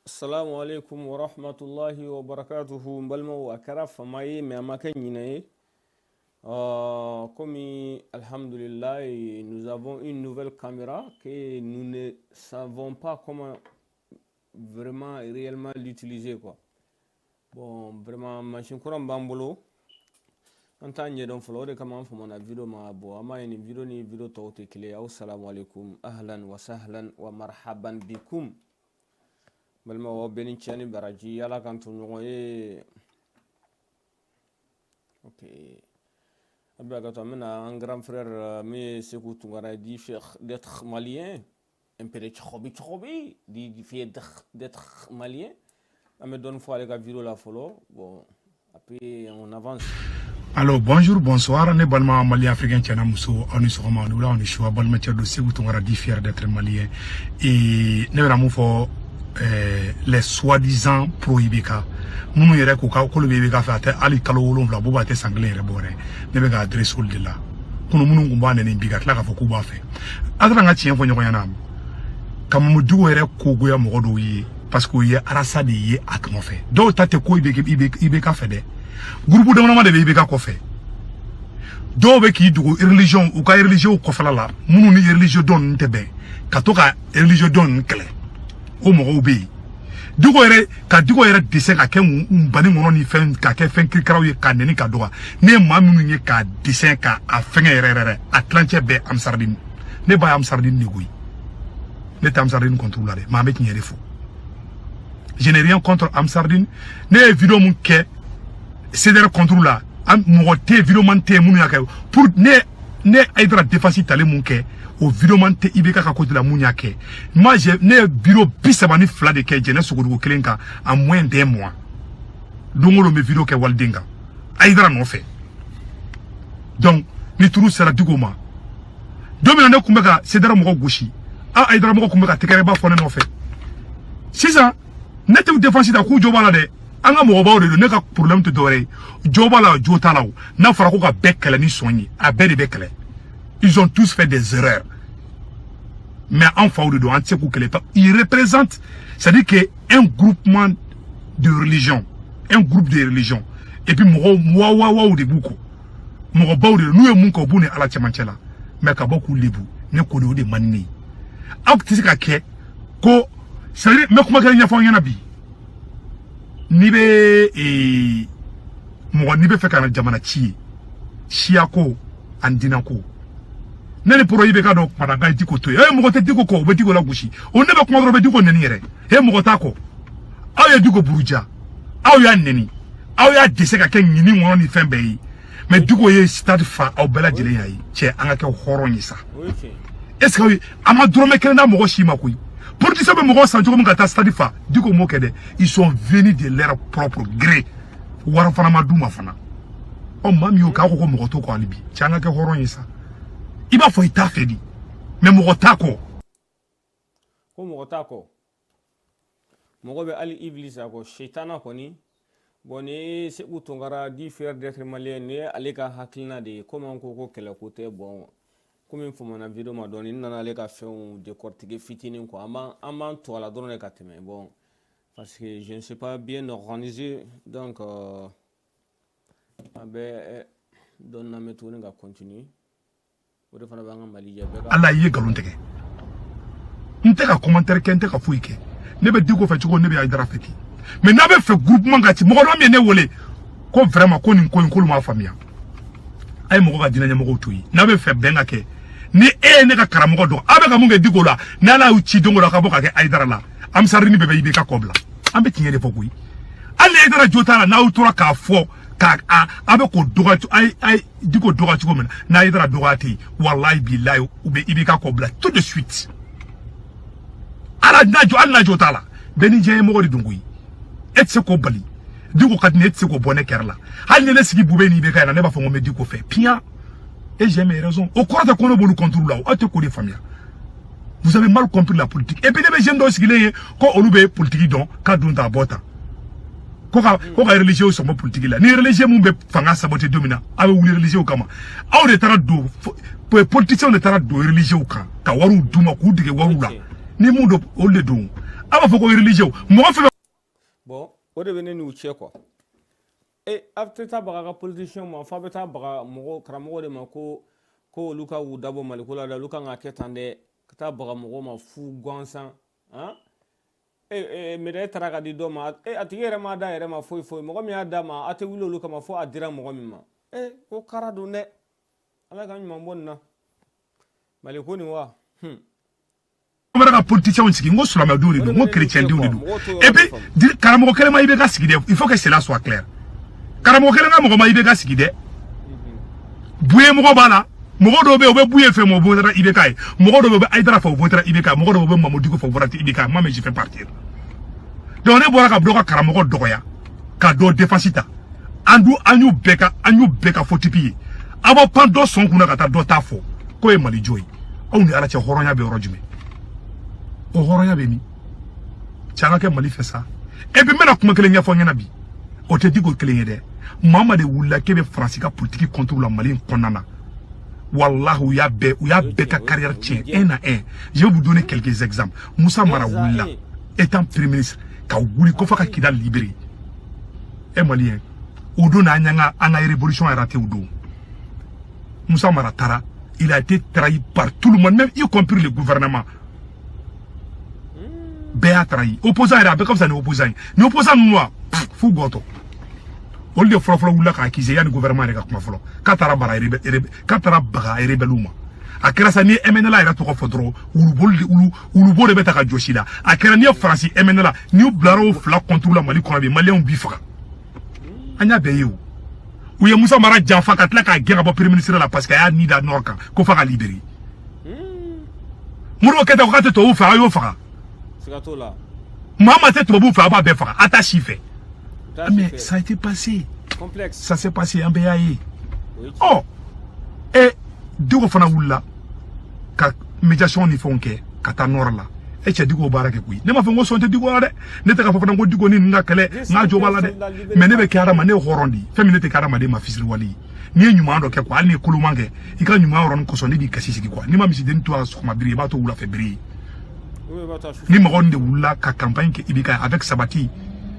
Assalamu alaikum wa rahmatullahi wa barakatuhu. Mbalma wa karaf maye mais amaken yinaye. Comme alhamdulillah, nous avons une nouvelle caméra que nous ne savons pas comment vraiment réellement l'utiliser quoi. Bon, vraiment machine kuram bambolo. Antanye don follow de comment faut mon vidéo ma bo ama une vidéo ni vidéo tawte clé. Assalamu alaikum ahlan wa sahlan wa marhaban bikum. Malma wa benin chani baraji yala kanto ngoye. OK. Abaga to mena un grand frère mais Sekou Tounkara dit d'être malien, un peu de chobi dit fait d'être malien. Me donne fois les gars vidéo la follow. Bon, après on avance. Alors bonjour, bonsoir, ne balma malien africain tchana muso, on est sur ma noula, on est sur balma tchado Sekou Tounkara dit fier d'être malien et ne verra fo les soi-disant pro-Ibeka. Mounou yere kouka kolo Ibeka fait ali kalo wolonfla boba te sanglé rebore. Ne be ga adresse ol de là. Kono mounou ngumba ne Ibeka la ka fo kuba fe. Adra nga tien fo nyoko yanam. Kam mu dugo yere kogo ya mogodo yi parce que ye arasa de ye akmo fe. Do tate ko Ibeka fe de. Groupe de mama de Ibeka ko fe. Do be ki dugo religion ou ka religion ko fala la. Mounou ni religion don ntebe. Katoka religion don kle. O mo obi dugo ere dise ka ke mbani ngono ni fen ka ke fen krikaraw ye ka neni ka doa ne ma munu nye ka dise ka a fen ere atlanche be amsardin ne ba amsardin ni gui ne ta amsardin contrôle la ma me tinyere fo je n'ai rien contre amsardin ne vidéo mun ke cdr contrôle la am mo te vidéo man te munu ya ka pour ne aidra défense tale mun ke au vidéo mante Ibeka ka côté la mouniake. Moi j'ai né bureau bisabani fla de ke jene sogodo kelenka en moins d'un mois. Dongolo me vidéo ke waldinga. Aidra no fait. Donc ni turu sera dugoma. Domina ne kumbeka cedra mo goshi. Ah aidra mo kumbeka tekere ba fone no fait. C'est ça. Nete défense da ku jobala de anga mo ba de ne ka problème te doré. Jobala jotala na fara ko ka bekele ni soigner. A be de bekele. Ils ont tous fait des erreurs. Mais enfin, il représente, c'est-à-dire qu'un groupement de religion, un groupe de religion, et puis moi de beaucoup, moi de nous et mon cobune à la tiamanchela, mais qu'à beaucoup libu, ne connaît de mani. Acte que c'est-à-dire, mais comment qu'il y a fait un abi, nibe et moi nibe fait qu'un jamanachi, chiako, andinako. Nene poro Ibeka do padaga diko to mo te diko ko be diko la gushi o ne be ko be diko neni yere mo ko ta ko aw ya diko buruja aw ya neni aw ya dese ka ken nyini won ni fembe yi me diko ye stade fa aw bela jele yayi che anga ke horo ni sa est-ce que ama drome ken na mo ko shima kuyi pour dire ça be mo ko sanjo mo ka ta stade fa diko mo kede ils sont venus de leur propre gré wara fana ma duma fana o mami o ka ko mo ko to ko alibi che anga ke horo ni sa Iba fo ita fedi me mogotako ko mogotako mogobe ali iblis ako shaytana koni boni Sekou Tounkara dit fier d'être malien ne aleka haklina de comment ko kele côté bon comme il faut mon vidéo ma donné nana aleka fait un décortiquer fitini ko ama to la donner ka teme bon parce que je ne sais pas bien organisé donc donne na méthode nga continuer. Allah ye galon tege nte ka commentaire ke nte ka fuike ne be diko fe chugo ne be aidara feki mais na be fe groupement gati mo do ne wole ko vraiment ko ni ko ma famia ay mo ga dina nyamo ko tuyi na be fe benga ke ni ne ka karamo do abe ka munge diko la na la uchi dongo la ka boka ke aidara la am sarni be Ibeka kobla ambe tinyere fokuyi alle aidara jotala na utura ka fo abe ko dogatu ay diko dogatu ko mena na idra dogati wallahi billahi ube Ibeka kobla tout de suite ala najo tala beni je mo di dungui etse ko bali diko katne etse ko bonne kerla hal ne sigi bube ni Ibeka na ne ba fo ngome diko fait pia et j'ai mes raisons au cours de kono bolu contrôle là o te ko de famille vous avez mal compris la politique et puis les gens do sigile ko olube politique don ka dunta bota koka religieux sont politique là ni religieux mun be fanga saboter domina abe wuli religieux kama aw de tara do politiciens de tara do religieux kan ka waru duma ku dige waru la ni mun do o le don aba fo ko religieux mo fa bon o de bene ni uche quoi et after ta baga politicien ma fa beta baga mo karamo de ma ko luka wu dabo malikula da luka nga ketande ta baga mo ma fu gonsan hein mede tara ka di do ma atigi yɛrɛ ma da yɛrɛ ma foyi foyi mɔgɔ min y'a da ma a tɛ wuli olu kama fo a dira mɔgɔ min ma ko kara don dɛ ala ka ɲuman bɔ nin na mali ko nin wa mara ka politicien sigi ngo sulama do do ngo chrétien do do et puis karamo kele ma ibe ka sigi de il faut que cela soit clair karamo kele nga mɔgɔ ma ibe ka sigi de buye mɔgɔ bala mɔgɔ do be o be buye fe mo bo dara ibe kai mɔgɔ do be aidara fa bo dara ibe kai mɔgɔ do be mamudigo fa bo dara ibe kai moi mais je fais partir donc ne bɔra ka blo ka karamɔgɔ dɔgɔya ka do defensita anyu beka fotipi abo pan do son kuna ka ta do ta fo ko e mali joyi on ni ala che horonya be orojume o horonya be mi changa ke mali fesa e bi mena kuma kele nya fo nyana bi o te digo kele yede mama de wulla ke be france ka politique contre la mali konana wallahu ya be ka carrière tien un à un je vais vous donner quelques exemples Moussa Mara wulla étant premier ministre ka wuli ko fa ka kidal libéré e malien odo na nyanga anga révolution a raté odo Moussa Mara Tara il a été trahi par tout le monde même y compris le gouvernement Béa trahi opposant era be comme ça ne opposant moi fou goto on le folo wula ka akize ya ni gouvernement reka kuma folo katara bara katara baga rebeluma akira sa ni MNLA era to ko fodro ulubo de beta ka joshida akira ni France MNLA ni blaro fla contre la Mali ko be malien bi faka anya be yo ou ya Moussa Mara Jafa katla ka gera ba premier ministre la parce que ya ni da norka ko faka libérer muro keta ko to u fa yo faka sigato la mama te to bu fa ba be faka ata chife mais ça a été passé complexe ça s'est passé en BAE oh et dugo fana wula ka médiation ni fonke kata nord la e che digo barake kui ne ma fongo sonte digo de ne te ka fofana ngo digo ni nga kele nga jo bala de mais ne be kara ma ne horondi femine te kara ma de ma fisri wali ni nyuma ndo ke kwa ni kulumange ika nyuma ron ko so ne bi kasisi kwa ni ma misi den to aso ma biri ba to wula fe biri ni ma ronde wula ka campagne ke ibika avec Sabati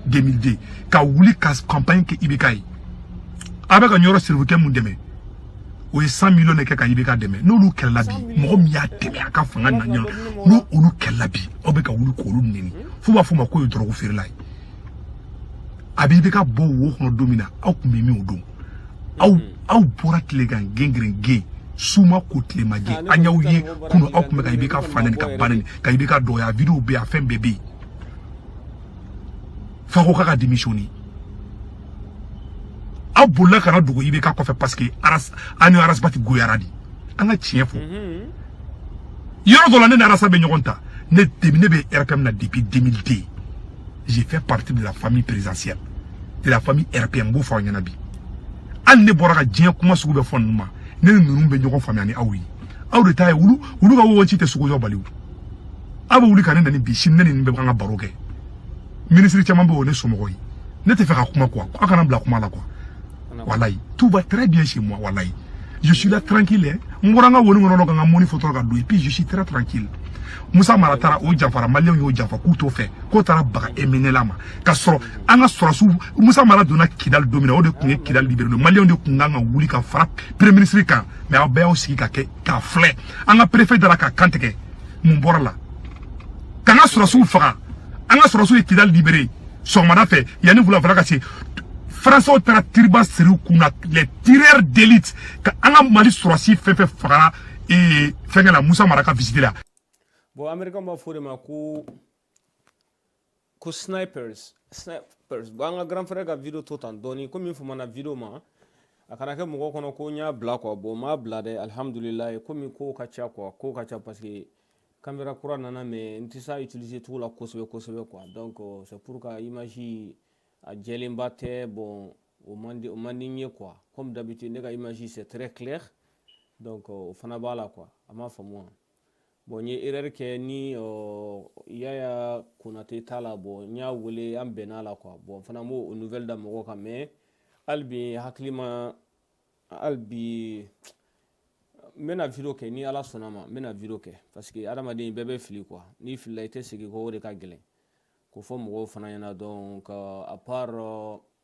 2002 ka wuli ka campagne ke ibika avec un euro service mu deme o 100 millions ne ka ibika deme no lu kella bi mo mi ya deme aka fanga na nyo no onu kella bi o be ka wuli ko lu nini fu ba fu ma ko yodoro ko feri lai abi ibika bo wo ko domina au ku memi odom au pora tlegan gengren ge suma ko tlema ge anyaw ye kuno au ku me ka ibika fanen ka banen ka ibika do ya video be a fem bebe fa ko ka démissionner abola kana dugo ibe ka ko fait parce que aras bati goyaradi anga tiefo yoro do la ne arasa be nyogonta ne be RPM na depuis 2002 j'ai fait partie de la famille présidentielle de la famille RPM bo fo nyana bi an ne bora ka kuma sugu be fonuma ne nunu be nyogon famille ani awi aw de tay wulu ga wo ci te sugu yo baliwu aba wuli kan ne bi shin ne be nga baroke ministre chama be woni somogoyi ne te fait ka kuma quoi akana bla kuma la quoi wallahi tout va très bien chez moi wallahi je suis là tranquille ngoranga woni ngono nga moni photo ka do et puis je suis très tranquille Moussa Mara Tara o jafara malien yo jafa ku to fait ko tara baga emenela ma ka soro anga soro su Moussa Mara dona kidal domina o de kunye kidal libéré le malien de kunga nga wuli ka fara premier ministre kan mais a be aussi ka ke ka flé anga préfet de la ka kanteke mun borala kana soro su fara anga soro su kidal libéré so mana fait yani vula fara ka si François tara triba seri kuna les tireurs d'élite ka anga mali surasi fefe fara et fenga la Moussa Mara ka visiter là bon américain ba fo de ma ko snipers bon anga grand frère ka video to tan doni comme il faut mana video ma akana ke mugo kono ko nya bla ko bon ma bla de alhamdulillah comme ko ka cha parce que caméra courant nana mais ntisa utiliser tout la kosebe quoi donc c'est pour ka image a Djelimbate, bon, au Mandingue, quoi. Comme d'habitude, les images, c'est très clair. Donc, au Fanabala, quoi. À ma femme, bon, il y a erreur que ni, yaya, qu'on a été là, bon, il y a oulé, un benala, quoi. Bon, Fanamo, aux nouvelles d'amour, mais, Albi, Haklima, Albi, mena vidéo ni ala sonama mena vidéo parce que adama de bébé fili quoi ni fili été c'est que ko de ka gelen ko fo mɔgɔw fana ɲɛna donc à part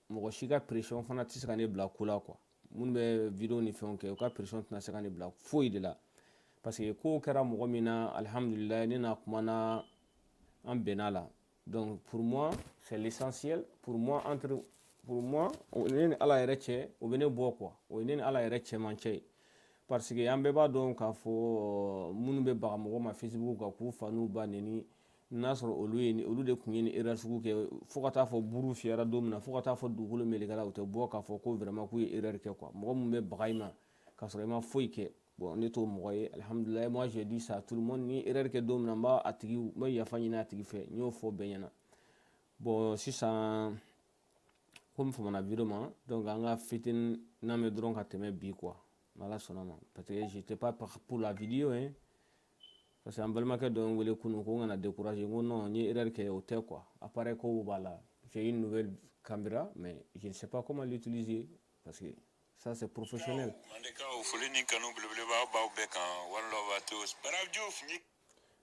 mɔgɔ si ka pression fana tɛ se ka ne bila ko la quoi minnu bɛ video ni fɛnw kɛ u ka pression tɛna se ka ne bila foyi de la parce que ko kɛra mɔgɔ min na alhamdulillah ne n'a kumana an bɛnna la donc pour moi c'est l'essentiel pour moi ne ni ala yɛrɛ cɛ o bɛ ne bɔ quoi o ye ne ni ala yɛrɛ cɛman cɛ ye parce que an bɛɛ b'a dɔn k'a fɔ minnu bɛ baga mɔgɔ ma facebook kan k'u fa n'u ba neni n'a sɔrɔ olu de tun ye ni erreur sugu kɛ fo ka taa fɔ buru fiyɛra don min na fo ka taa fɔ dugukolo melegala u tɛ bɔ k'a fɔ ko vraiment k'u ye erreur kɛ quoi mɔgɔ min bɛ baga i ma k'a sɔrɔ i ma foyi kɛ bon ne t'o mɔgɔ ye alhamdulillah moi je dis ça à tout le monde ni erreur kɛ don min na n bɛ yafa ɲini a tigi fɛ n y'o fɔ bɛɛ ɲɛna bon sisan komi famana video ma donc an ka fitini n'an bɛ dɔrɔn ka tɛmɛ bi quoi n'ala sɔnna ma parce que j'étais pas pour la vidéo hein parce que an balimakɛ dɔ ye n wele kunun ko n kana décourager n ko non n ye erreur kɛ o tɛ quoi appareil kow b'a la j'ai une nouvelle caméra mais je ne sais pas comment l'utiliser parce que ça c'est professionnel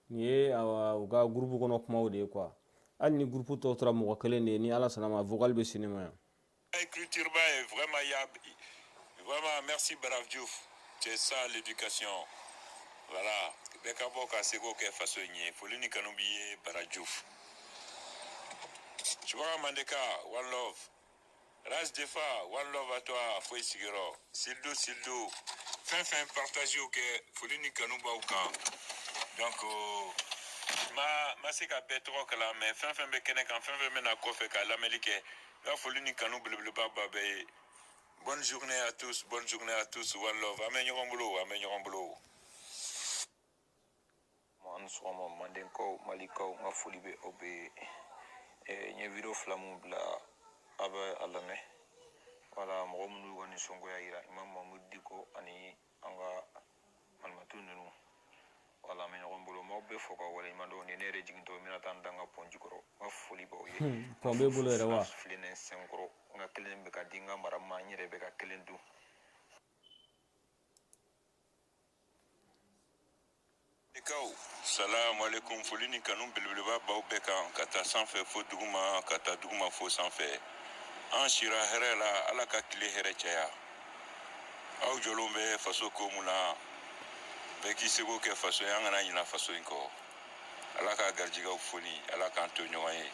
ni ye u ka groupe kɔnɔ kumaw de ye quoi hali ni groupe tɔw tora mɔgɔ kelen de ye ni ala sɔnna ma vocal bɛ sini ma yan écriture ba est vraiment vraiment merci Brave Diouf c'est ça l'éducation voilà beka boka seko ke faso nye folini kanubiye Brave Diouf tu vois Mandeka one love Ras Defa one love à toi foi sigiro sildo fin partage au que folini kanuba au camp donc ma se ka beto kala mais fin be kene kan fin mena ko fe ka l'Amérique la folini kanu bleu baba bonne journée à tous one love amen yombulo man so mo mandenko maliko ma foli be obe nye video flamu bla aba alame wala mo mu woni songo ya ira imam Mahmoud Diko ani anga almatu nunu wala men yombulo mo be foko wala imando ne nere jiginto mina tan danga ponjukoro ma foli bo ye to be bulo rewa flinen senkoro nga kelen be ka dinga mara ma nyere be ka kelen du Salam alaikum folini kanum bilbilba baw beka kata sanfɛ fo duguma kata duguma fo sanfɛ an shira hɛrɛ la ala ka tile hɛrɛ caya aw jɔlenw bɛ faso ko mun na bɛɛ k'i seko kɛ faso ye an kana ɲina faso in kɔ ala ka garijɛgɛw foni ala k'an to ɲɔgɔn ye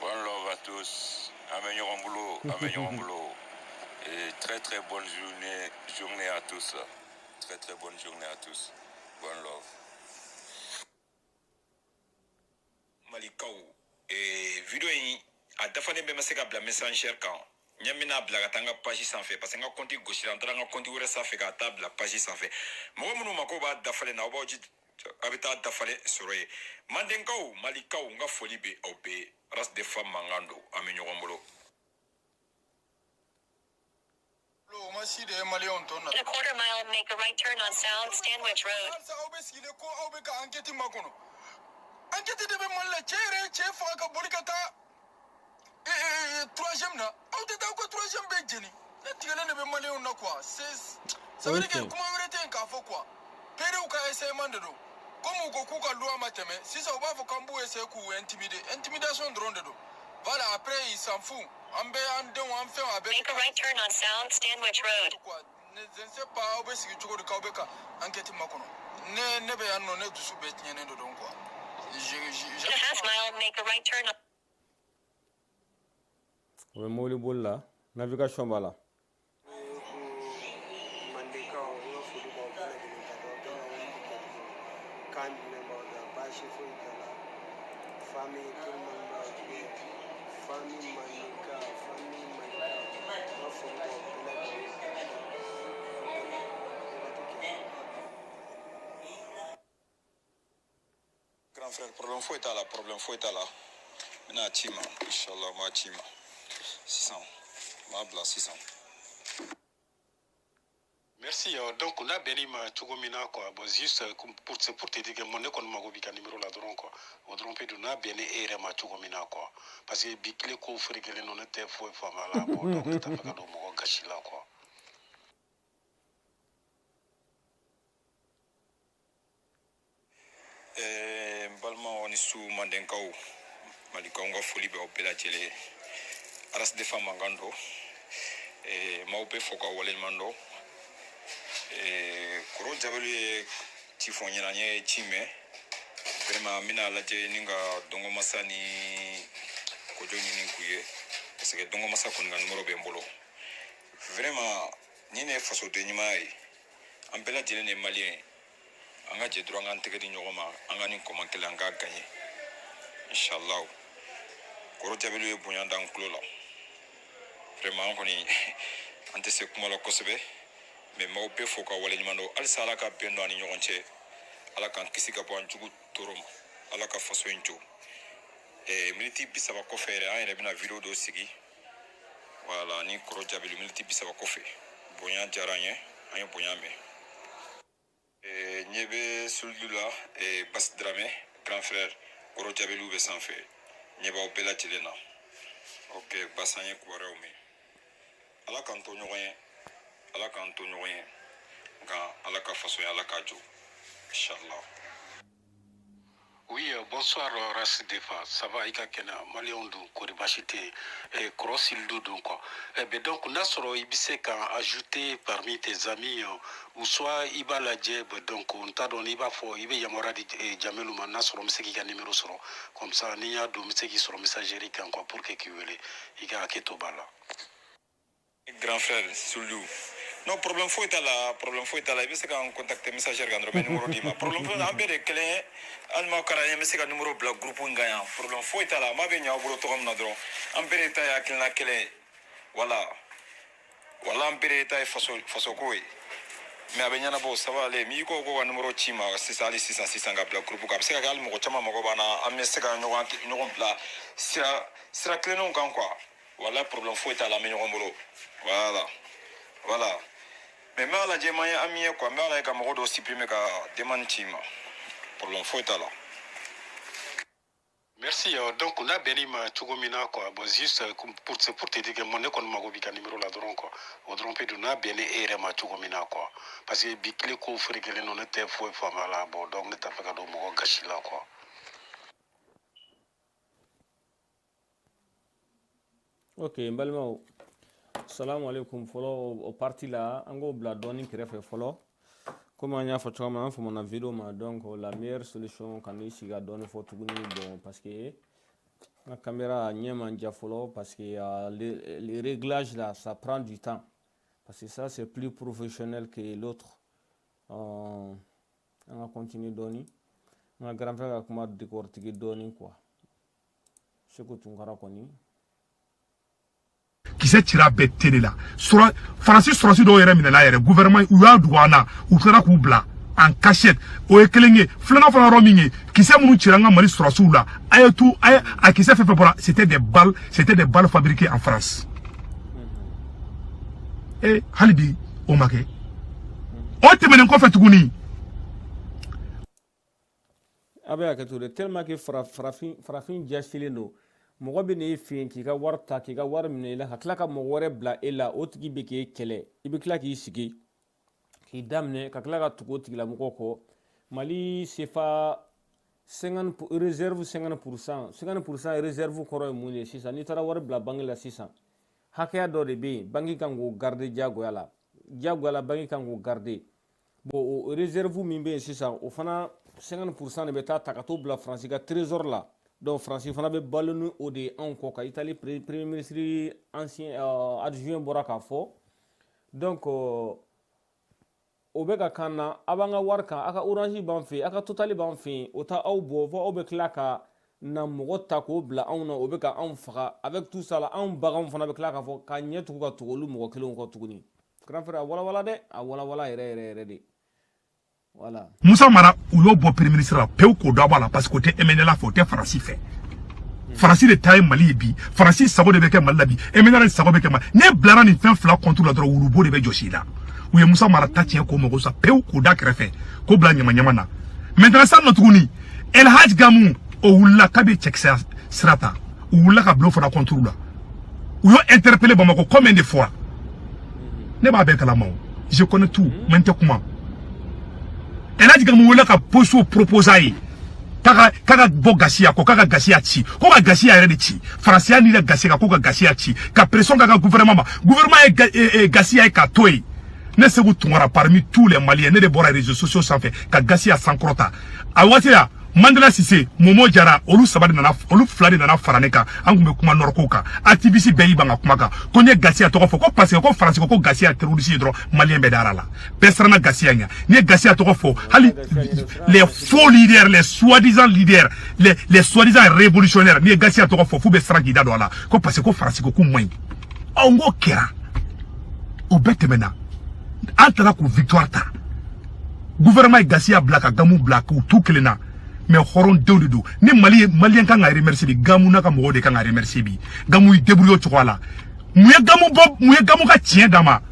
one love à tous an bɛ ɲɔgɔn bolo et très bonne journée à tous très bonne journée à tous one love Malikaw video in a dafane bɛ ma se ka bila messenger kan ɲamina bila ka taa n ka page sanfɛ parce que n ka compte gosira an taara n ka compte wɛrɛ sanfɛ ka taa bila page sanfɛ mɔgɔ minnu ma ko b'a dafalen na aw b'aw a bɛ taa dafalen sɔrɔ ye mandenkaw malikaw n ka foli bɛ aw bɛɛ race de femme mankan don an bɛ ɲɔgɔn bolo In a quarter mile, make a right turn on Sound Stanwich Road. Enquête de Mala chef ka bolikata troisième na au teta ko troisième be jeni na tigele ne be malé on na quoi c'est ça veut dire que comment arrêter ka fo quoi pere ou ka essayer mande do comme ko ku ka loi mateme si ça va faut kambu essayer ku intimidation drone do voilà après il s'en fout on fait avec make a right turn on Sound Stanwich Road. Je ne sais pas où est-ce que tu go de ka enquête makono ne be yanno ne dusu be tiene do donc quoi. In a half mile, make a right turn on. o bɛ mobili boli la navigation b'a la Grand frère, problème fouet à la. Mina chima, Inch'Allah, ma chima. 600. Ma bla 600. Merci. Donc, on a béni ma Tchogomina, quoi. Bon, juste pour te dire que mon école m'a oublié numéro là, quoi. On trompe de n'a béni et ma Tchogomina, quoi. Parce que Bikle ko frigele non était fou et femme là, bon, donc t'as pas de mon gâchis là, quoi. Balma on est sous Mandenkaou. malikonga foli be opela tele aras defa mangando maupe foka wale mando koro jabelu tifonyera nye chime vraiment mina laje ninga dongo masani ko joni nin kuye parce que dongo masa ko nga numero be mbolo vraiment nine faso de nyimai ambela jele ne malien anga je droit ngan tegedi nyogoma anga ni commenter anga gagner inshallah koro jabelu e bonya dan klola vraiment ko ni ante se kuma la kosebe mais maupe foka wale nyimando al sala ka bendo ani nyogonche ala kan kisi ka bɔ jugu toro ma ala ka faso in jo miniti 30 kɔfɛ yɛrɛ an yɛrɛ bɛna video dɔ sigi wala ni kɔrɔ jaabilu miniti 30 kɔfɛ bonya diyara an ye an ye bonya mɛn ɲɛ bɛ sulu la Basi Dramé grand frère kɔrɔ jaabilu bɛ sanfɛ ɲɛ b'aw bɛɛ lajɛlen na ok Basi an ye kibaruyaw mɛn ala k'an to ɲɔgɔn ye ala k'an to ɲɔgɔn ye nka ala ka faso ye ala k'a jo. Inch'Allah. Oui, bonsoir Ras Defa. Ça va, Ika Kena, Malion du Koribachite, Krossil Doudou quoi. Donc, Nasro Ibise a ajouté parmi tes amis, ou soit Iba la Djeb, donc on t'a donné Iba Fo, Ibe Yamora di Jamelouma, Nasro Mseki numéro soro. Comme ça, Nia do Mseki sur messagerie quoi, pour que tu veuilles, Ika Ketobala. Grand frère, Soulou. Non, problème faut être là, il faut qu'on contacte messager gandro ben numéro dima. Problème faut ambere kele alma karanya mais c'est que numéro bloc groupe ngaya. Problème faut être là, ma benya bolo to comme nadro. Ambere ta ya kilna kele. Voilà ambere ta faso koy. Mais abenya na bo ça va aller. Mi ko numéro chima 600 ga bloc groupe ka. C'est que almo ko chama mako bana amme c'est que no bla. Sira kele non kan quoi. Voilà problème faut être là mais no bolo. Voilà. Mais moi, la demande est amie quoi. Mais là, il y a supprimer la demande chima. Pour l'info est là. Merci. Donc, on a béni ma Tchugomina quoi. Bon, juste pour te dire que mon école m'a gobi numéro là drone quoi. Au drone pédou na béni et ma Tchugomina quoi. Parce que biclé qu'on ferait que les non étaient fou et femme là. Bon, donc ne t'as pas qu'à donc gâcher là quoi. Ok, Mbalmao. Salam alaikum. Follow au parti là. Ango bla doni qui refait follow. Comme on a fait mon vidéo, donc la meilleure solution quand il s'y a donné photo bon parce que la caméra n'y a pas follow parce que les réglages là ça prend du temps parce que ça c'est plus professionnel que l'autre. On va continuer donner. On a grand frère comment décortiquer donner quoi. C'est que tu n'auras connu. Qui s'est tiré à télé là. Francis Sorossi do yere minela yere gouvernement ou ya douana ou tera kubla en cachette o ekelenge flana fana rominge qui s'est munu tiranga mari Sorossi là ayatu ay a qui s'est fait pour c'était des balles fabriquées en France. Et halibi o make o temenen ko fatuguni abe akatoure tellement que frafin jastileno mɔgɔ bɛ n'e fɛ yen k'i ka wari ta k'i ka wari minɛ i la ka tila ka mɔgɔ wɛrɛ bila e la o tigi bɛ k'e kɛlɛ i bɛ tila k'i sigi k'i daminɛ ka tila ka tugu o tigilamɔgɔ kɔ Mali CFA 50 réserve 50% réserve kɔrɔ ye mun ye sisan n'i taara wari bila banque la sisan hakɛya dɔ de bɛ yen banque kan k'o garder diyagoya la banque kan k'o garder bon o réserve min bɛ yen sisan o fana 50% de bɛ taa ta ka t'o bila France ka trésor la. Donc France fana bɛ balo ni o de ye anw kɔ ka Italie premier ministre ancien adjoint bɔra k'a fɔ donc o bɛ ka kan na a b'an ka wari kan a ka orange b'an fɛ yen a ka totali b'an fɛ yen o ta aw bɔ fɔ aw bɛ tila ka na mɔgɔ ta k'o bila anw na o bɛ ka anw faga avec tout ça la anw baganw fana bɛ tila k'a fɔ ka ɲɛ tugu ka tugu olu mɔgɔ kelenw kɔ tuguni grand frère a walawala dɛ a walawala yɛrɛ de. Voilà. Moussa Mara ou yo bo premier ministre la peu ko do bala parce que te MNLA faut te Francis fait. Francis de taille Mali bi, Francis sabo de beke Mali bi, MNLA sabo beke Mali. Ne blara ni fin fla contre la droit ou bo de be Joshila. Ou ye Moussa Mara tatien ko mo so peu ko da krefe. Ko bla nyama nyama na. Maintenant ça notre uni. El Hadj Gamou o wula kabe check srata. Ou wula ka blo fona contre la. Ou yo interpellé Bamako combien de fois. Ne ba be kala je connais tout, maintenant comment. Elle a dit que nous voulons poser proposé kaka bo gasia ko kaka gasia ci ko ka gasia yɛrɛ de ci faransiya ni la gasia ko ka gasia ci ka pression kaka gouvernement est gasia ka toy ne se vous tungara parmi tous les Maliens ne de bora réseaux sociaux sanfɛ ka gasia sankrota a waati la Mandela Cissé Momo Jara olu sabari nana olu flari nana farane kan an kun bɛ kuma norko kan activiste bɛɛ y'i ban ka kuma kan ko n ye gasia tɔgɔ fɔ ko parce que ko faransi ko gasia terroriste ye dɔrɔn malien bɛɛ dara la bɛɛ siranna gasia ɲɛ n'i ye gasia tɔgɔ fɔ hali les faux leaders les soi-disant leaders les soi-disant révolutionnaires n'i ye gasia tɔgɔ fɔ f'u bɛ siran k'i da don a la ko parce que ko faransi ko k'u man ɲi n k'o kɛra o bɛɛ tɛmɛna an taara k'u victoire ta gouvernement ye gasia bila ka gamu bila k'u tu kelen na mais horon de do ni malien kan ga remercier bi gamu na ka mo de kan ga remercier bi gamu yi débrouiller to ala mu ye gamu ka tien dama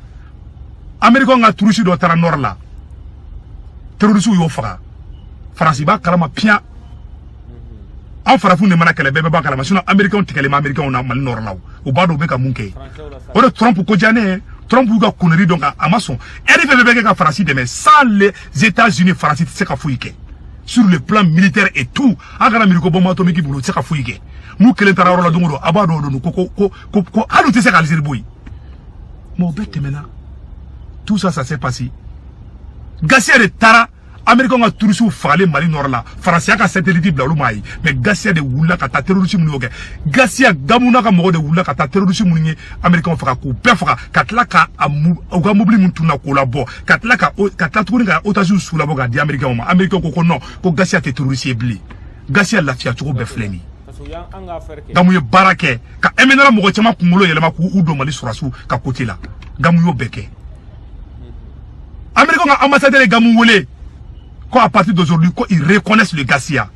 america nga turusi do tara nord la terroriste yo faga France ba kalama pia en farafu ne mana kala bebe ba kalama sino americain tikale ma americain na mal nord la o ba do be ka munke o Trump ko jane Trump ga connerie donc à maçon RFB ka France de mais sans les États-Unis France c'est ka fouike sur le plan militaire et tout agara mi ko bomba atomique bulo c'est ka fouike mu kelen tara ro la dungo abado do ko alu te c'est ka algérie boy mo bête maintenant tout ça s'est passé Gassia de tara Américain nga turusu fale Mali nord la France ka satellite bla lu mai mais Gassia de wula ka ta terroriste mu yoke Gassia gamuna ka mo de wula ka ta terroriste mu ni Américain faka ko be faka katla ka amu ga mobili mu tuna ko la bo katla ka tukuni ka otasu su la bo ga di Américain ma Américain ko non ko Gassia te terroriste bli Gassia la fia to be fleni gamu ye barake ka emenala mo ko chama kumulo yelema ku udo Mali surasu ka côté la gamu yo beke Américain nga ambassadeur gamu wole à partir d'aujourd'hui, ils reconnaissent le Gassia.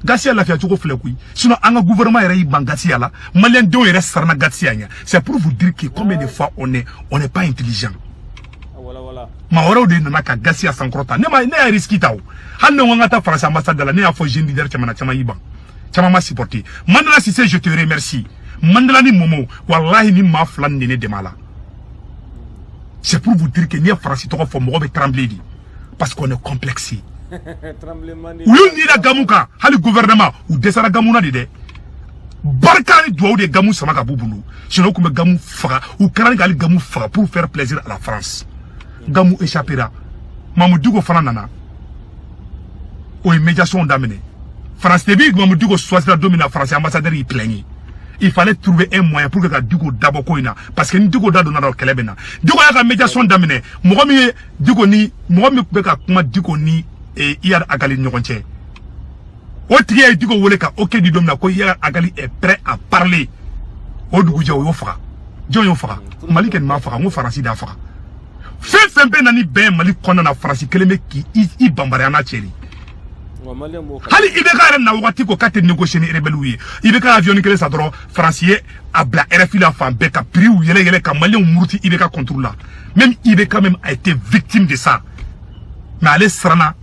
Gassia la fait tout fleury. Sinon, un gouvernement est Gassia là. Malien don est resté Gassia. C'est pour vous dire que combien de fois on n'est pas intelligent. Voilà. Ma ora de naka Gassia sans crota. Ne risque tao. Hanno wangata France ambassade la ne a fo jeune leader chama yiban. Chama ma supporter. Mandela Cissé, je te remercie. Mandela ni momo. Wallahi ni ma flan ne de mala. C'est pour vous dire que ni France to fo mo be trembler di. Parce qu'on est complexé. Ou ni la gamuka, hali gouvernement, ou desara gamuna de barkani doit de gamu samaka boubulu. Sinon, comme gamu fera, ou karani gali gamu fera pour faire plaisir à la France. Gamu échappera. Mamoudougo Franana. Ou médiation d'amener. France TV, Mamoudougo soit la domine France, ambassadeur y plaignit. Il fallait trouver un moyen pour que Dugo d'abord koina. Parce que Dugo da donna dans Kelebena. Dugo a la médiation d'amener. Mogomi Dugo ni, Mogomi Beka Kuma Dugo ni. Et il y a Agali Nyoronche. Autre Dugo Woleka, ok du domina, quoi, il y a Agali est prêt à parler. Oduguja Yofra. John Yofra. Malik et Mafra, mon Faransi d'Afra. Fait nani ben Malik Kona na Faransi, Keleme qui y bambariana Cheri. Hali ibeka na wakati ko kate négocier ni rebellouye ibeka avion kele sadro français abla RFI la femme beka priou yele ka malien muruti ibeka contrôle là même ibeka même a été victime de ça mais allez srana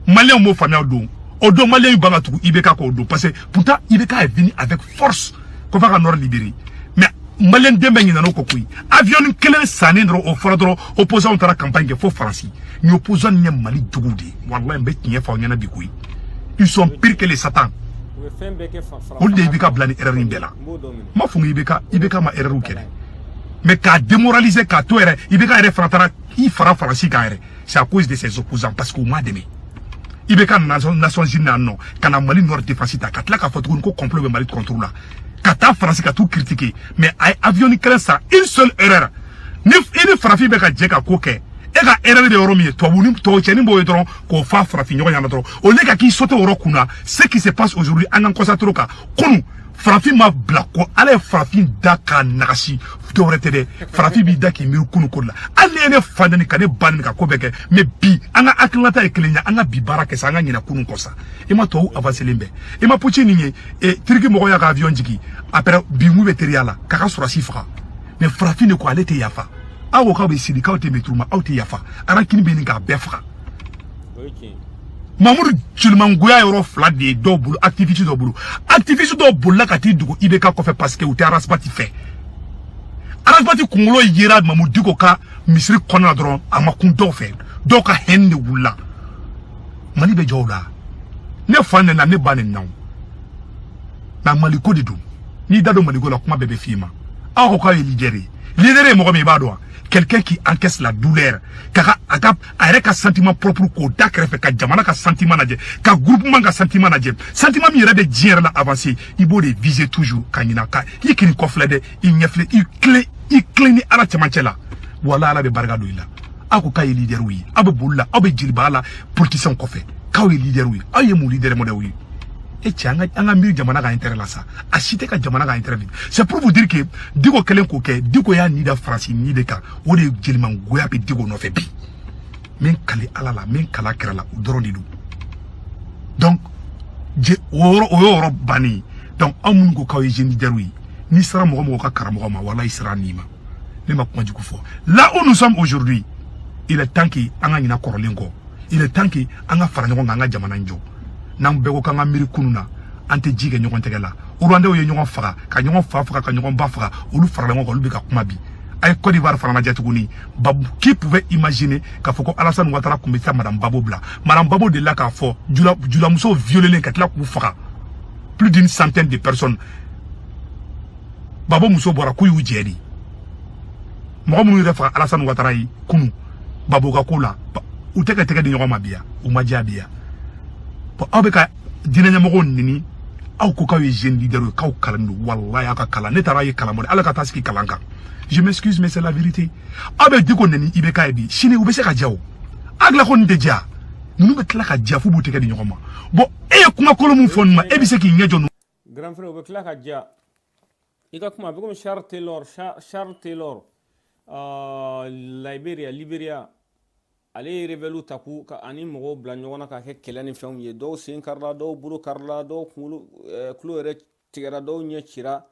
malien mo famia do odo malien banga tout ibeka ko do parce que pourtant ibeka est venu avec force ko va nord libérer mais malien dembe ni nano ko kui avion kele sanendro au fordro opposant à la campagne fo français ni opposant ni Mali dugudi wallahi mbet ni fa nyana bikuyi ils sont pires que les satans on de ibeka blani erreur ni bela ma fu ibeka ma erreur kele mais qu'a démoraliser qu'a to erreur ibeka erreur fratara il fera français ka erreur c'est à cause de ses opposants parce qu'au mois de mai ibeka Nations Unies non kana Mali nord défensita katla ka foto ko complot be Mali contrôle là kata français ka tout critiquer mais avion ni ça une seule erreur ni frafi be ka jeka koke et ka erreur de Oromie to buni to cheni boy dron ko fa frafi nyoka yana dron o le ka ki sote oro kuna ce qui se passe aujourd'hui en concentre ka kunu frafi ma blako ale frafi daka nagashi to retede frafi bi daki mi kunu kola ale ne fandani ka ne ban ka ko beke mais bi anga aklata e klenya anga bi baraka sa anga nyina kunu kosa e ma to avancer lembe e ma pochi ni e triki mo ya ka avion jiki après bi mu beteriala kaka sura sifra mais frafi ne ko ale te yafa awo ka be sidi ka o te metruma o te yafa ara kini be ni ka befra Mamoudou Tchulman Gouya euro flat de double activité double la kati dugo ibeka ko fait parce que ou te arasbati fait arasbati kungolo yira Mamoudou ko ka misri kona dron amakunto fait doka hende wula mani be jowla ne fa ne na ne ba ne naw na maliko de do ni dado maliko la kuma bébé fima a ko ka leader mo ko mi ba do quelqu'un qui encaisse la douleur ka sentiment propre ko dakre fe ka jamana ka sentiment naje ka groupement ka sentiment naje sentiment mi de dier la avancer il faut de viser toujours kanina ka yikini ko flede il nyefle il clé ni ala chamachela wala ala be barga do ila ako ka leader wi abe bulla abe jilba la politicien ko fe ka leader wi aye mu leader mo de wi et tianga anga mi jamana ka intérêt la ça a cité ka jamana ka intérêt c'est pour vous dire que diko kelen ko ke diko ya ni da France ni de ka o de jeliman goya be diko no fe bi men kali ala la men kala kera la doro di do donc je oro bani donc amun ko ka jeni derwi ni sera mo ka karamo ma wala isra nima ne ma kuma jiku fo là où nous sommes aujourd'hui il est temps que anga nyina korolengo il est temps que anga farango nga jamana njo nan bego kanga miri kununa ante jige nyogon tegela urwande o nyogon faga ka nyogon faga ka nyogon ba faga olu farala ngo olu be ka kuma bi ay Côte d'Ivoire farana jatuguni babu qui pouvait imaginer ka foko Alassane Ouattara kumbisa madame Babo bla madame Babo de là ka fo jula muso violé ka tla ku faga plus d'une centaine de personnes Babo muso bora ku yu jedi mo mu refa Alassane Ouattara yi kunu Babo ka kula uteka teka de nyogon mabia u majabia abeka dinanya mo nini aw ko kawe jeune leader kaw kalandu wallahi aka kala ne tara yi kala mo ala ka taski kalanka je m'excuse mais c'est la vérité abe diko neni ibeka ebi shine ubese ka jawo agla ko ndeja nunu be tla ka jafu bu teke di nyoma bo e kuma kolo mu fon ma ebi se ki nyejo grand frère ube tla ka ja ika kuma be comme Charles Taylor Liberia ale revelu taku ka ani mogo bla ɲɔgɔn na ka kɛ kɛlɛ ni fɛnw ye dɔw sen karila dɔw buru karila dɔw kulo yɛrɛ tigɛra dɔw ɲɛ cira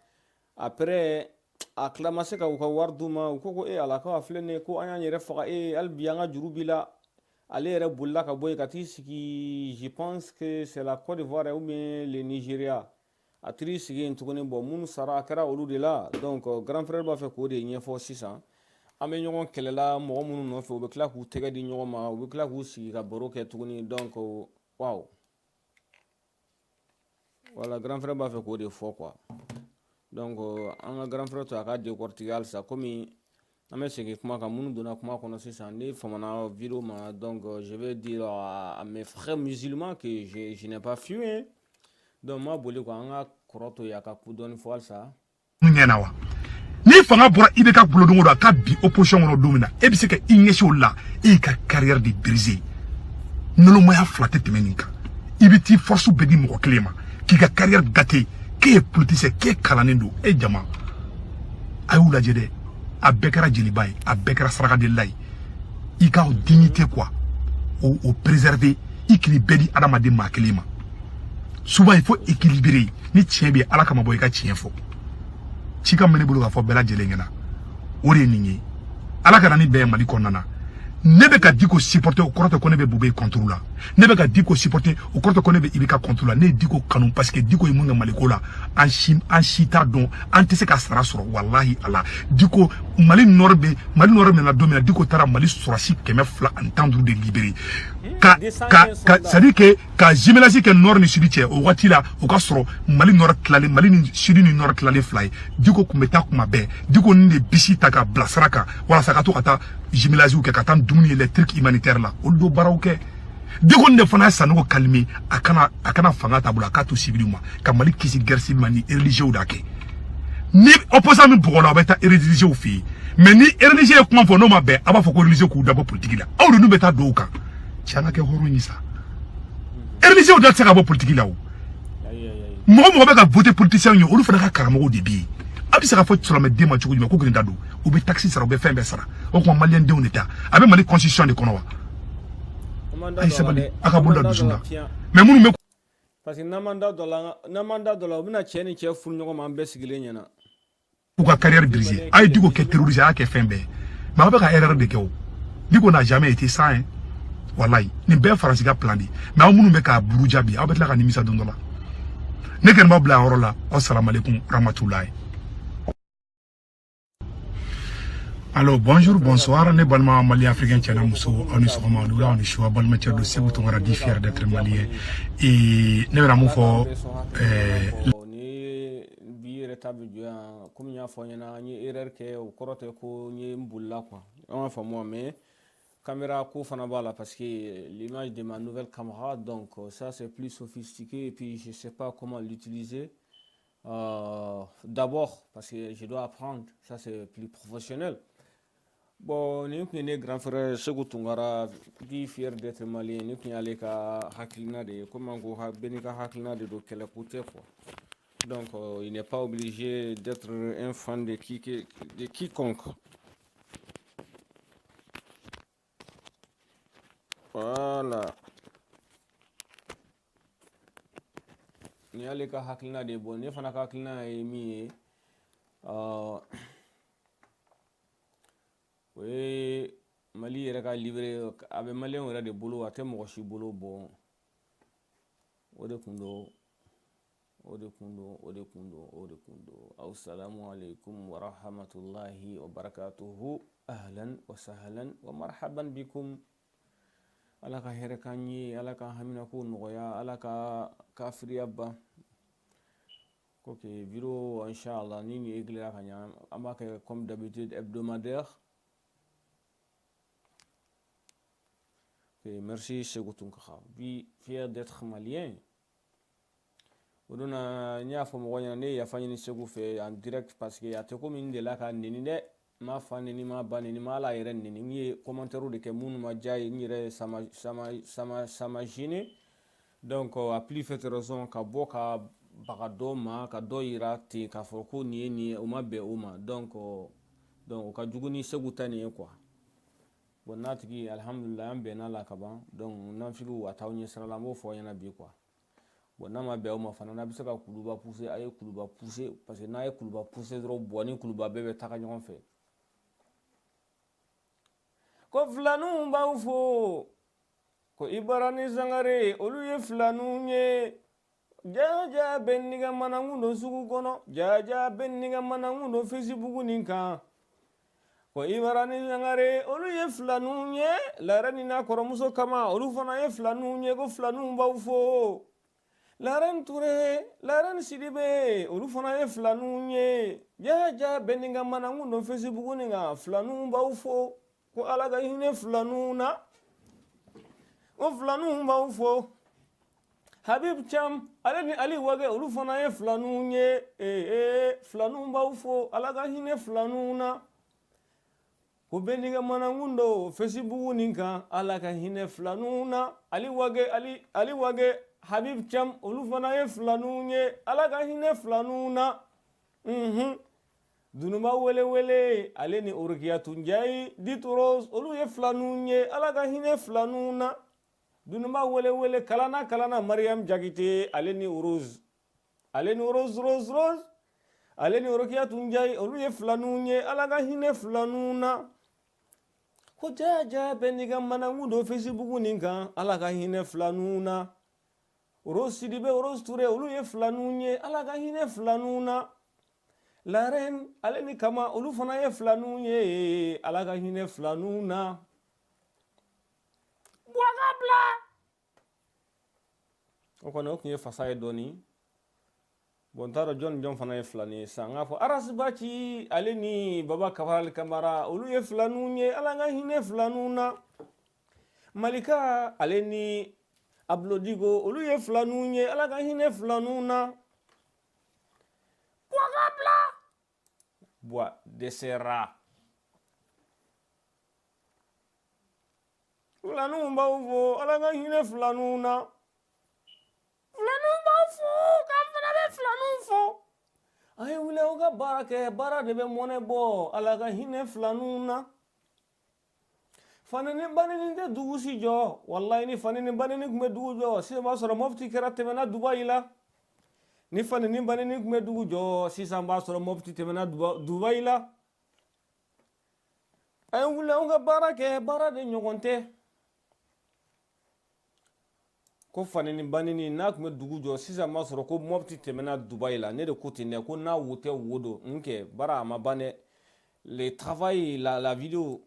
après a tila ma se ka u ka wari d'u ma u ko ala ka filɛ nin ye ko an y'an yɛrɛ faga hali bi an ka juru b'i la ale yɛrɛ bolila ka bɔ yen ka t'i sigi je pense que c'est la Côte d'Ivoire ou bien le Nigeria a t'i sigi yen tuguni bon minnu sara a kɛra olu de la donc grand frère b'a fɛ k'o de ɲɛfɔ sisan an bɛ ɲɔgɔn kɛlɛla mɔgɔ minnu nɔfɛ u bɛ tila k'u tɛgɛ di ɲɔgɔn ma u bɛ tila k'u sigi ka baro kɛ tuguni donc waouh voilà grand frère b'a fɛ k'o de fɔ quoi donc an ka grand frère to a ka décortiquer halisa komi an bɛ segin kuma kan minnu donna kuma kɔnɔ sisan ne famana vidéo ma donc je vais dire à mes frères musulmans que je n'ai pas fui donc ma boli quoi an ka kɔrɔ to yen a ka ku dɔɔni fɔ halisa ɲɛna wa ni fanga bora ibe ka bulodongo do ka bi opposition no domina e bi se ka inyesho la e ka carrière de briser nolo moya flatter temeninka ibi ti force be di mo klema ki ka carrière gâté ki politicien ki kalanendo e jama ayula jede a bekara jilibay a bekara saraka de lay i ka dignité quoi au préserver équilibrer di adama de maklema souvent il faut équilibrer ni tien bi ala kama boy ka tien fo chika mene bulu ka fo bela jelengena ore ninyi ala kana ni be mali konana nebe ka diko supporter o korto ko nebe bube contrôle la nebe ka diko supporter o korto ko nebe ibika contrôle la ne diko kanun parce que diko imunga maliko la en chita don antese ka sara soro wallahi ala diko mali norbe na domina diko tara mali sorasi keme fla entendre de libérer ça dit que ka jimelasi ke nord ni sudi che o wati la o ka soro mali nord klale mali ni sudi ni nord klale fly diko kumeta kuma be diko ni bisi taka blasraka wala sakato kata jimelasi ou ke kata dumuni électrique humanitaire la o do barawke diko ne fana sanogo calmer akana fanga tabula ka to civiluma ka mali kisi guerre civile mani religieux dake ni opposant mi bogola beta religieux fi mais ni religieux kuma fo no mabe aba fo ko religieux ku dabo politique la awdo nu beta do ka chana ke horoni sa religieux da tsaka bo politique la o mo be ka voter politicien yo olu fana ka karamo de bi abi saka fo tsolo me dema chuku ko grinda do o be taxi sara o be fembe sara o ko malien de oneta abi mali constitution de kono wa ay sabali aka bunda dusuna mais munu me parce que namanda dola bina cheni che ful nyogo ma be sigile nyana ou ka carrière brisée ay diko ke terroriser aka fembe ma ba ka erreur de ke o diko n'a jamais été ça hein wallahi ni be faransi ka plan di mais munu me ka buruja bi abetla ka nimisa dondola ne ken ma bla horola assalamu alaikum rahmatullahi Alors bonjour, bonsoir, ne balma malien africain tchana muso, on est sur Manoula, on est choix balma tchado sebu tongara di fier d'être malien et ne vera mufo ni bi retable du comme nya fo nyana ni erreur ke o korote ko ni mbulla quoi on fa moi mais caméra ko fana bala parce que l'image de ma nouvelle caméra donc ça c'est plus sophistiqué et puis je sais pas comment l'utiliser. D'abord parce que je dois apprendre, ça c'est plus professionnel. Bon, nous sommes grand frère Segou Tungara, qui fier d'être malien, nous sommes allés à Haklina de comment go Benika Haklina de Kelakoute quoi. Donc il n'est pas obligé d'être un fan de quiconque. Voilà. Ni allés à Haklina de bon, ni fana Haklina est mis. Oui, Mali est livré avec Malien on a des boulots à thème aussi boulot bon. Ode kundo. Assalamu alaikum wa rahmatullahi wa barakatuhu. Ahlan wa sahlan wa marhaban bikum. Alaka herekanyi, alaka hamina ko noya, alaka kafriyaba. Ok, vidéo inshallah nini éclairé kanya, amake comme d'habitude hebdomadaire. Merci Segou Tunkara. Puis fier d'être malien. Odona nya fo mo wanya ne ya fanya ni Segou fait en direct parce que ya te ko min de la ka nini de ma fani ni ma bani ni ma la yere nini ni commentaire de ke munu ma jay ni re sama jine. Donc a plus fait raison ka boka bagado ma ka do irati ka fo ko ni o ma be o ma donc ka juguni Segou tani quoi. Bon natigi alhamdulillah an bena la kaban donc nan figu wa tawni sala mo fo yana bi quoi bon na ma be o ma fana na bi se ka kuluba pousser ay kuluba pousser parce que na ay kuluba pousser dro boni kuluba bebe taka ñon fe ko flanu ba fo ko ibarani zangare olu ye flanu nye jaja benniga manangundo sugu kono jaja benniga manangundo Facebook ninka ko ibarani ngare olu ye flanu nye larani na koromuso kama olu fana ye flanu nye ko flanu mbawfo laran ture laran sidibe olu fana ye flanu nye jaja beninga manangundo Facebook ninga flanu mbawfo ko alaga hine flanu na ko flanu mbawfo Habib Cham alani ali wage olu fana ye flanu nye flanu mbawfo alaga hine flanu na ko beniga manangundo Facebook ninka alaka hine flanuna ali wage Habib Cham olu fana ye flanunye alaka hine flanuna dunuma wele ale ni urkiya tunjai dituros olu ye flanunye alaka hine flanuna dunuma wele kalana Mariam Jakite ale ni uruz ale ni urkiya tunjai olu ye flanunye alaka hine flanuna ko jaja beniga manangundo Facebook ninka alaka hine flanuna Sidibe Ture olu ye flanunye alaka hine flanuna laren aleni kama olu fana ye flanunye alaka hine flanuna bwagabla okone okunye fasaye doni bontaro John fana ye flani sanga fo arasbachi aleni baba kafaral kamara olu ye flanunye alanga hine flanuna malika aleni ablodigo olu ye flanunye alanga hine flanuna bwagabla bwa desera flanu mbawfo alanga hine flanuna flanu mbawfo flanufo ay wule oga barake bara de be mone bo alaga hine flanuna fanene banene de dugusi jo wallahi ni fanene banene kume dugu jo si ba soro mofti kerate mena Dubai la ni fanene banene kume dugu jo si samba soro mofti temena Dubai la ay wule oga barake bara de nyogonte ko fanini banini na kuma dugu jo sisan ma sɔrɔ ko mɔbiti tɛmɛna Dubai la ne de ko ten dɛ ko n'a wo tɛ wo don nke bara a ma ban dɛ le travail, la vidéo.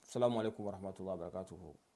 Salam alaikum wa rahmatullahi wa barakatuh.